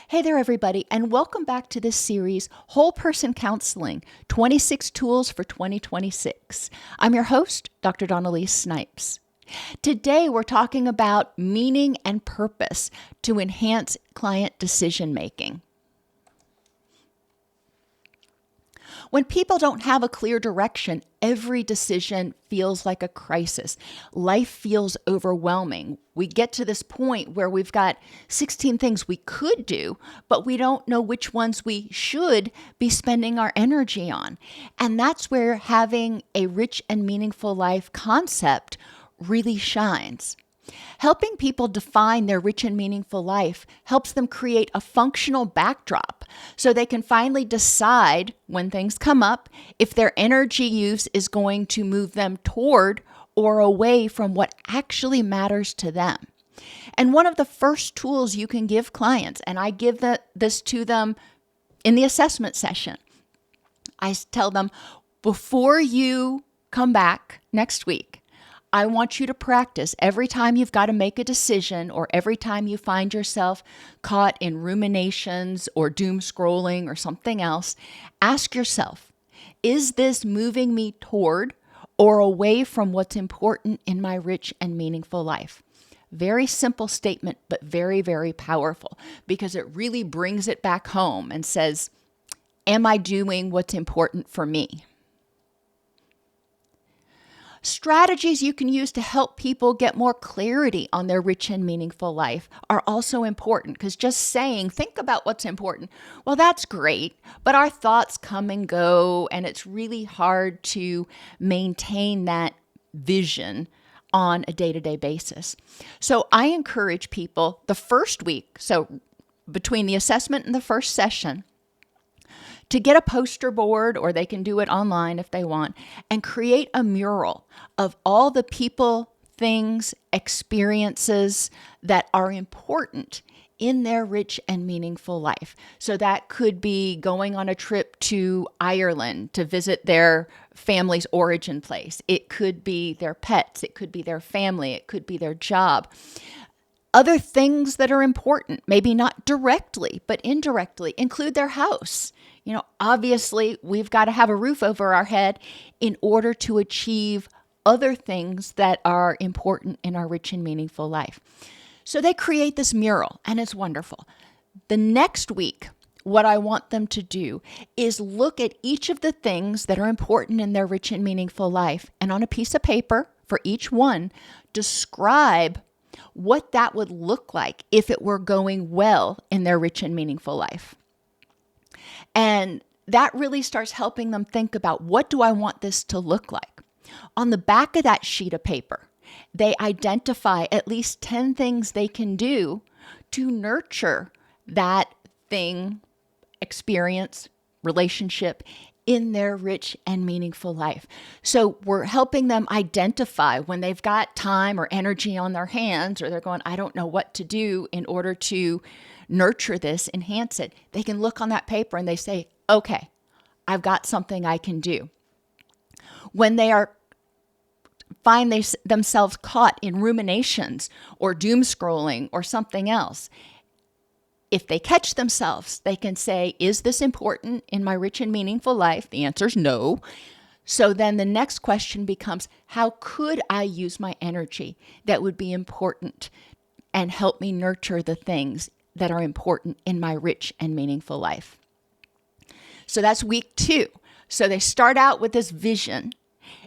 Hey there, everybody, and welcome back to this series, Whole Person Counseling, 26 Tools for 2026. I'm your host, Dr. Dawn-Elise Snipes. Today, we're talking about meaning and purpose to enhance client decision-making. When people don't have a clear direction, every decision feels like a crisis. Life feels overwhelming. We get to this point where we've got 16 things we could do, but we don't know which ones we should be spending our energy on. And that's where having a rich and meaningful life concept really shines. Helping people define their rich and meaningful life helps them create a functional backdrop so they can finally decide when things come up if their energy use is going to move them toward or away from what actually matters to them. And one of the first tools you can give clients, and I give this to them in the assessment session, I tell them, before you come back next week, I want you to practice every time you've got to make a decision or every time you find yourself caught in ruminations or doom scrolling or something else. Ask yourself, is this moving me toward or away from what's important in my rich and meaningful life? Very simple statement, but very, very powerful because it really brings it back home and says, am I doing what's important for me? Strategies you can use to help people get more clarity on their rich and meaningful life are also important because just saying, think about what's important, well, that's great, but our thoughts come and go, and it's really hard to maintain that vision on a day-to-day basis. So I encourage people the first week, so between the assessment and the first session, to get a poster board, or they can do it online if they want, and create a mural of all the people, things, experiences that are important in their rich and meaningful life. So that could be going on a trip to Ireland to visit their family's origin place. It could be their pets. It could be their family. It could be their job. Other things that are important, maybe not directly, but indirectly, include their house. Obviously, we've got to have a roof over our head in order to achieve other things that are important in our rich and meaningful life. So they create this mural, and it's wonderful. The next week, what I want them to do is look at each of the things that are important in their rich and meaningful life, and on a piece of paper for each one, describe what that would look like if it were going well in their rich and meaningful life. And that really starts helping them think about, what do I want this to look like? On the back of that sheet of paper, they identify at least 10 things they can do to nurture that thing, experience, relationship in their rich and meaningful life. So we're helping them identify when they've got time or energy on their hands, or they're going, I don't know what to do in order to nurture this, enhance it. They can look on that paper and they say, okay, I've got something I can do. When they find themselves caught in ruminations or doom scrolling or something else, if they catch themselves, they can say, is this important in my rich and meaningful life? The answer is no. So then the next question becomes, how could I use my energy that would be important and help me nurture the things that are important in my rich and meaningful life? So that's week 2. So they start out with this vision,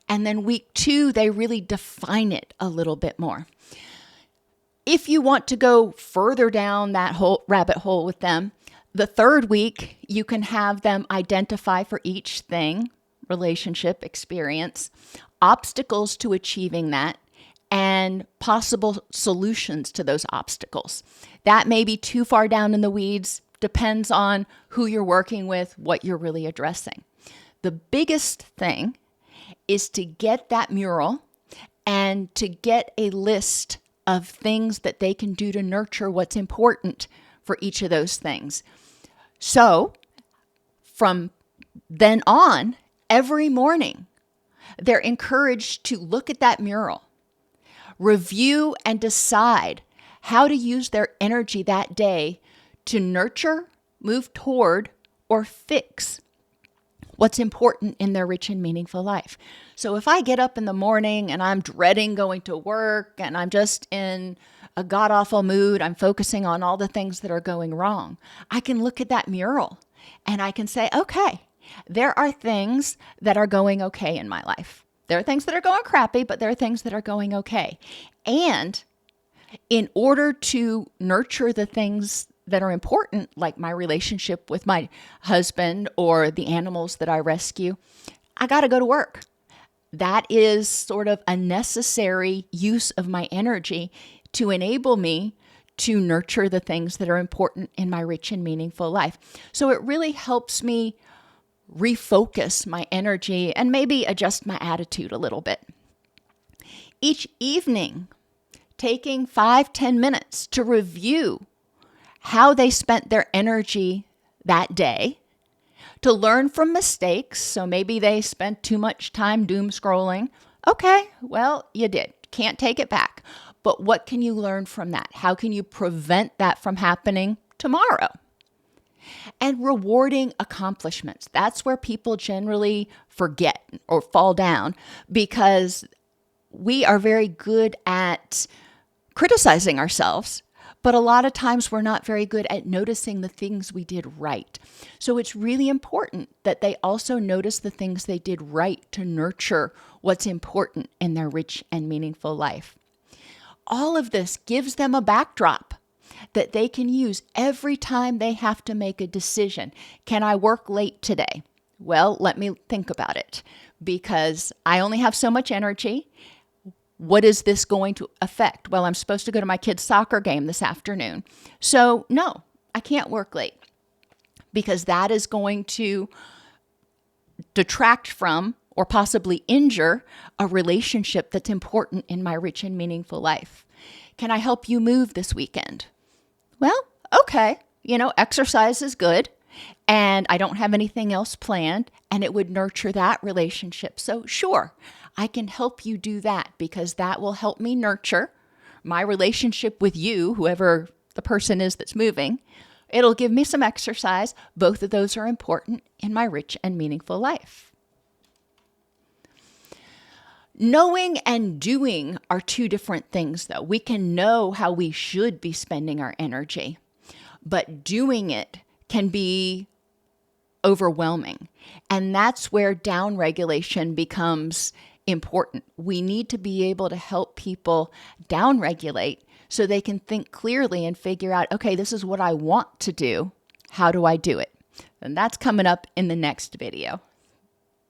and then week 2, they really define it a little bit more. If you want to go further down that whole rabbit hole with them, the third week, you can have them identify for each thing, relationship, experience, obstacles to achieving that, and possible solutions to those obstacles. That may be too far down in the weeds, depends on who you're working with, what you're really addressing. The biggest thing is to get that mural and to get a list of things that they can do to nurture what's important for each of those things. So from then on, every morning, they're encouraged to look at that mural, review and decide how to use their energy that day to nurture, move toward, or fix what's important in their rich and meaningful life. So if I get up in the morning and I'm dreading going to work and I'm just in a god-awful mood, I'm focusing on all the things that are going wrong, I can look at that mural and I can say, okay, there are things that are going okay in my life. There are things that are going crappy, but there are things that are going okay. And in order to nurture the things that are important, like my relationship with my husband or the animals that I rescue, I got to go to work. That is sort of a necessary use of my energy to enable me to nurture the things that are important in my rich and meaningful life. So it really helps me refocus my energy and maybe adjust my attitude a little bit. Each evening, taking 5-10 minutes to review how they spent their energy that day, to learn from mistakes. So maybe they spent too much time doom scrolling. Okay, well, you did. Can't take it back. But what can you learn from that? How can you prevent that from happening tomorrow? And rewarding accomplishments. That's where people generally forget or fall down, because we are very good at criticizing ourselves, but a lot of times we're not very good at noticing the things we did right. So it's really important that they also notice the things they did right to nurture what's important in their rich and meaningful life. All of this gives them a backdrop that they can use every time they have to make a decision. Can I work late today? Well, let me think about it, because I only have so much energy. What is this going to affect? Well, I'm supposed to go to my kid's soccer game this afternoon. So no, I can't work late, because that is going to detract from or possibly injure a relationship that's important in my rich and meaningful life. Can I help you move this weekend? Well, okay, exercise is good, and I don't have anything else planned, and it would nurture that relationship. So sure, I can help you do that, because that will help me nurture my relationship with you, whoever the person is that's moving. It'll give me some exercise. Both of those are important in my rich and meaningful life. Knowing and doing are two different things, though. We can know how we should be spending our energy, but doing it can be overwhelming. And that's where downregulation becomes important. We need to be able to help people downregulate so they can think clearly and figure out, okay, this is what I want to do. How do I do it? And that's coming up in the next video.